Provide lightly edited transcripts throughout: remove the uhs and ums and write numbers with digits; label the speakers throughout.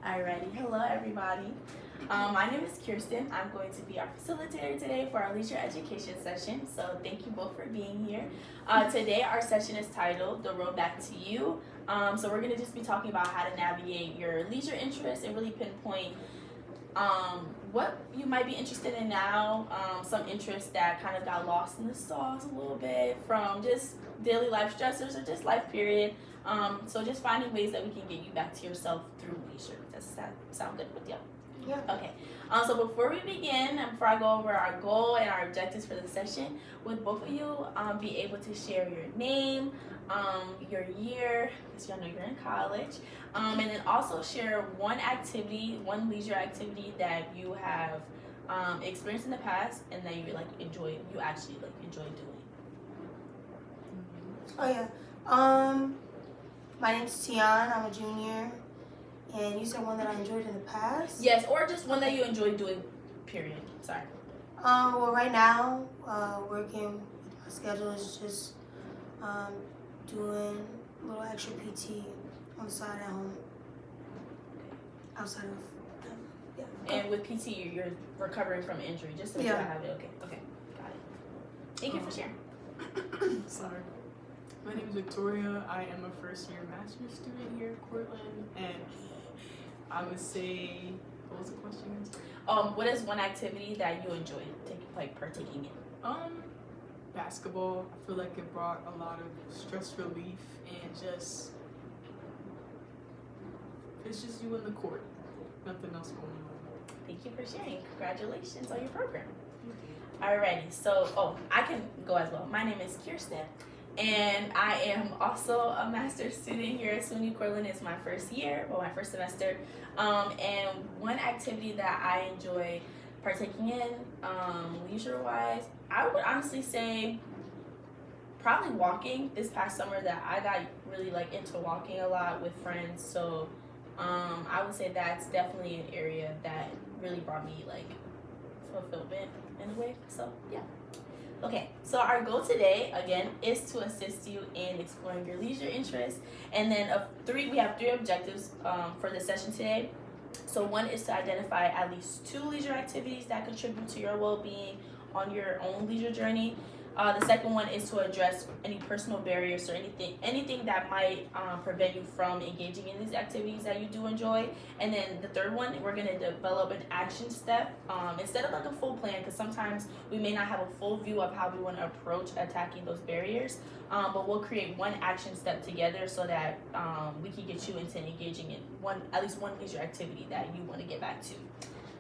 Speaker 1: Alrighty, hello everybody. My name is Kirsten. I'm going to be our facilitator today for our leisure education session. So thank you both for being here. Today our session is titled The Road Back to You. So we're going to just be talking about how to navigate your leisure interests and really pinpoint what you might be interested in now, some interests that kind of got lost in the sauce a little bit from just daily life stressors or just life period. So just finding ways that we can get you back to yourself through leisure. Does that sound good with you?
Speaker 2: Yeah.
Speaker 1: Okay. So before we begin, and before I go over our goal and our objectives for the session, would both of you be able to share your name, your year, because y'all know you're in college, and then also share one activity, one leisure activity that you have experienced in the past and that you actually enjoy doing.
Speaker 2: Oh yeah. My name's Tian. I'm a junior. And you said one that I enjoyed in the past?
Speaker 1: Yes, or just one that you enjoy doing, period. Sorry.
Speaker 2: Well, right now, working with my schedule is just doing a little extra PT on the side at home. Outside of yeah.
Speaker 1: And with PT, you're recovering from injury, just so you have it. Okay, got it. Thank you for sharing.
Speaker 3: Sorry. My name is Victoria. I am a first-year master's student here at Cortland, and I would say, what was the question again?
Speaker 1: What is one activity that you enjoy partaking in?
Speaker 3: Basketball. I feel like it brought a lot of stress relief and it's just you in the court. Nothing else going on.
Speaker 1: Thank you for sharing. Congratulations on your program. Alrighty, so I can go as well. My name is Kirsten, and I am also a master's student here at SUNY Cortland. It's my first year, my first semester. And one activity that I enjoy partaking in, leisure-wise, I would honestly say probably walking. This past summer that I got really into walking a lot with friends. So I would say that's definitely an area that really brought me fulfillment in a way. So yeah. Okay, so our goal today, again, is to assist you in exploring your leisure interests. And then we have three objectives for the session today. So one is to identify at least 2 leisure activities that contribute to your well-being on your own leisure journey. The second one is to address any personal barriers or anything that might prevent you from engaging in these activities that you do enjoy. And then the third one, we're going to develop an action step instead of a full plan, because sometimes we may not have a full view of how we want to approach attacking those barriers. But we'll create one action step together so that we can get you into engaging in at least one leisure activity that you want to get back to.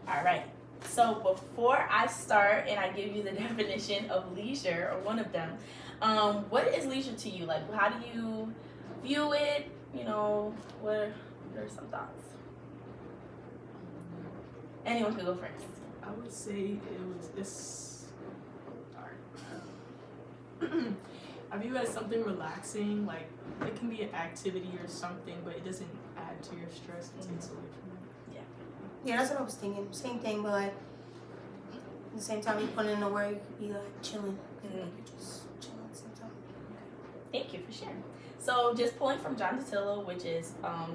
Speaker 1: All right. So before I start and I give you the definition of leisure, or one of them, what is leisure to you? How do you view it? What are some thoughts? Anyone can go first.
Speaker 3: I would say I view it as something relaxing. It can be an activity or something, but it doesn't add to your stress. It takes away from it.
Speaker 2: Yeah, that's what I was thinking. Same thing, but at the same time, you put in the work, you could be chilling. You're just chilling sometimes.
Speaker 1: Thank you for sharing. So just pulling from John Dattilo, which is a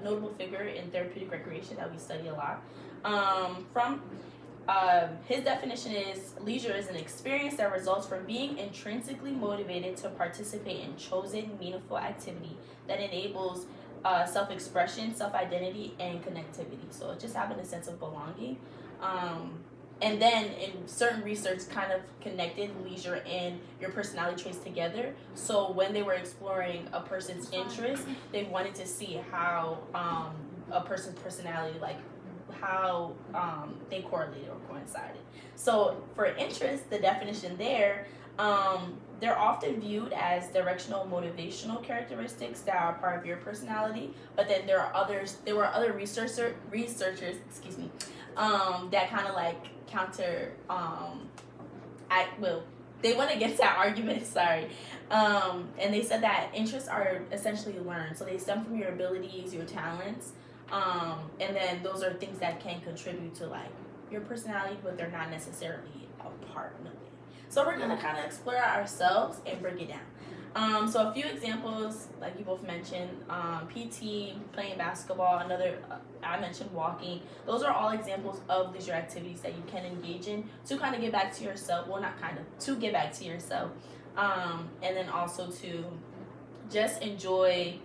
Speaker 1: notable figure in therapeutic recreation that we study a lot. His definition is leisure is an experience that results from being intrinsically motivated to participate in chosen, meaningful activity that enables self-expression, self-identity, and connectivity. So just having a sense of belonging. And then in certain research kind of connected leisure and your personality traits together. So when they were exploring a person's interest, they wanted to see how a person's personality, how they correlated or coincided. So for interest, the definition there, they're often viewed as directional motivational characteristics that are part of your personality, but then there were other researchers that kind of counter they went against that argument, sorry. And they said that interests are essentially learned, so they stem from your abilities, your talents, and then those are things that can contribute to your personality, but they're not necessarily a part of it. So we're gonna kind of explore ourselves and break it down. So a few examples, like you both mentioned, PT, playing basketball, I mentioned walking. Those are all examples of leisure activities that you can engage in to kind of get back to yourself. Well, not kind of, to get back to yourself. And then also to just enjoy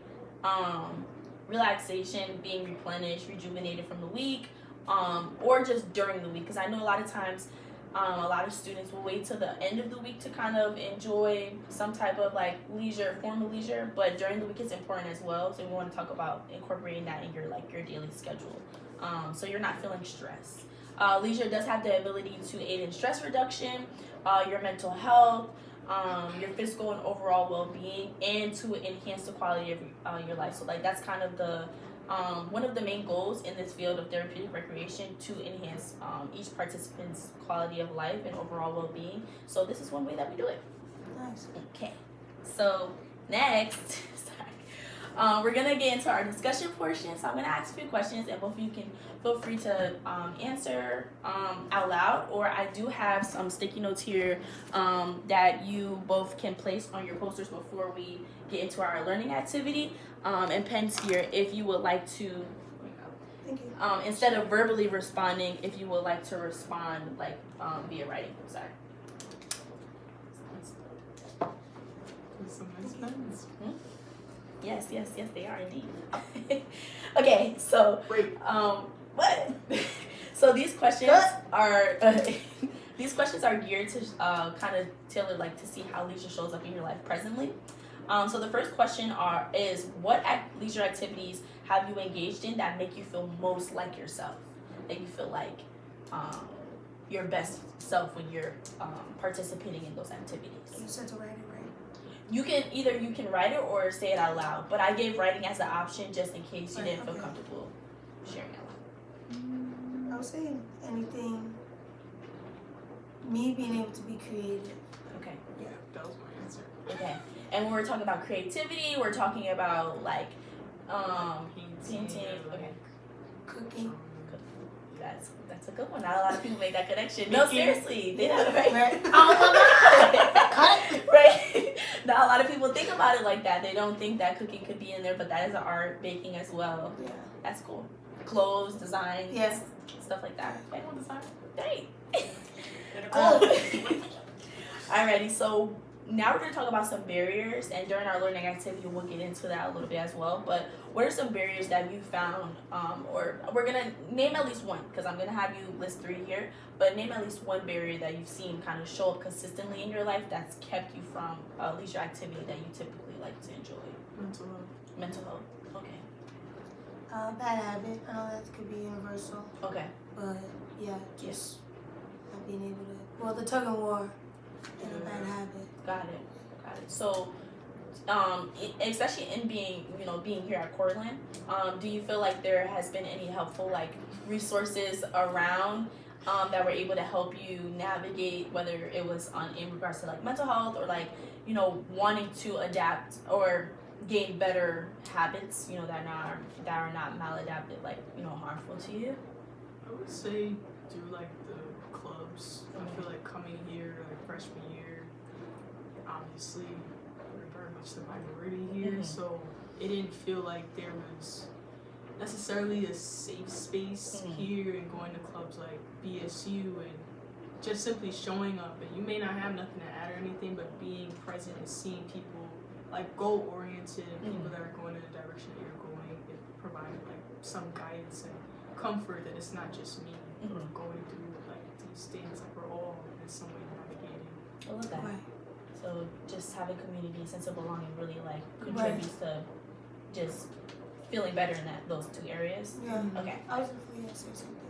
Speaker 1: relaxation, being replenished, rejuvenated from the week, or just during the week. Because I know a lot of times, a lot of students will wait till the end of the week to kind of enjoy some type of like leisure, formal leisure, but during the week it's important as well. So we want to talk about incorporating that in your daily schedule, so you're not feeling stressed. Leisure does have the ability to aid in stress reduction, your mental health, your physical and overall well-being, and to enhance the quality of your life. So like that's kind of the one of the main goals in this field of therapeutic recreation, to enhance each participant's quality of life and overall well-being. So this is one way that we do it.
Speaker 2: Nice.
Speaker 1: Okay, so next, we're gonna get into our discussion portion. So I'm gonna ask a few questions, and both of you can feel free to answer out loud, or I do have some sticky notes here that you both can place on your posters before we get into our learning activity, and pens here if you would like to,
Speaker 2: Thank you.
Speaker 1: instead of verbally responding, if you would like to respond like via writing. Sorry.
Speaker 3: Some nice pens.
Speaker 1: Yes, they are indeed. Okay, so
Speaker 3: Wait.
Speaker 1: what? So these questions are these questions are geared to kind of tailor like to see how leisure shows up in your life presently. So the first question is what leisure activities have you engaged in that make you feel most like yourself? That you feel like your best self when you're participating in those activities.
Speaker 2: You said to write it, right?
Speaker 1: You can write it or say it out loud, but I gave writing as an option just in case you didn't feel comfortable sharing it out
Speaker 2: I would say anything. Me being able to be creative.
Speaker 1: loud. Okay.
Speaker 3: Yeah, that was my answer.
Speaker 1: Okay. And when we're talking about creativity, we're talking about like painting. Okay.
Speaker 2: Cooking.
Speaker 1: That's a good one. Not a lot of people make that connection. No, seriously, they don't.
Speaker 2: Right.
Speaker 1: Right. Not a lot of people think about it like that. They don't think that cooking could be in there, but that is an art. Baking as well.
Speaker 2: Yeah.
Speaker 1: That's cool. Clothes, designs,
Speaker 2: Yeah.
Speaker 1: stuff like that.
Speaker 3: I want design.
Speaker 1: Great.
Speaker 2: Cool.
Speaker 1: Alrighty, so now we're going to talk about some barriers, and during our learning activity we'll get into that a little bit as well. But what are some barriers that you found, or we're going to name at least one, because I'm going to have you list 3 here, but name at least one barrier that you've seen kind of show up consistently in your life that's kept you from a leisure activity that you typically like to enjoy. Mental health. Okay.
Speaker 2: Bad habit. I know that could be universal,
Speaker 1: Okay.
Speaker 2: but yeah, just not being able to. Well, the tug and war and a bad habit.
Speaker 1: Got it. So, especially in being here at Cortland, do you feel like there has been any helpful like resources around that were able to help you navigate, whether it was in regards to like mental health or like wanting to adapt or gain better habits, that are not maladaptive, like harmful to you?
Speaker 3: I would say do like the clubs. I feel like coming here like freshman year, obviously we're very much the minority here, so it didn't feel like there was necessarily a safe space here, and going to clubs like BSU and just simply showing up, and you may not have nothing to add or anything, but being present and seeing people like goal oriented and people that are going in the direction that you're going, it provided like some guidance and comfort that it's not just me going through like these things, like we're all in some way navigating.
Speaker 1: I love that.
Speaker 2: Right.
Speaker 1: So just having community, sense of belonging really like contributes to just feeling better in those 2 areas.
Speaker 2: Yeah.
Speaker 1: Okay.
Speaker 2: I was definitely gonna say something.